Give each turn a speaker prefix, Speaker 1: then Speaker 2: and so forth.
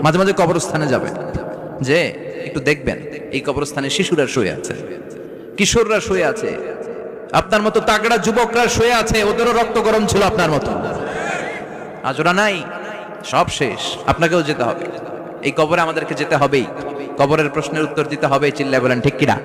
Speaker 1: মাঝে মাঝে কবরস্থানে যাবেন, যে একটু দেখবেন এই কবরস্থানে শিশুরা শুয়ে আছে, কিশোররা শুয়ে আছে, আপনার মতো তাগড়া যুবকরা শুয়ে আছে, ওদেরও রক্ত গরম ছিল আপনার মতো। আজ ওরা নাই, সব শেষ। আপনাকেও যেতে হবে, এই কবরে আমাদেরকে যেতে হবেই, কবরের প্রশ্নের উত্তর দিতে হবে। চিল্লায় বলেন ঠিক কিনা?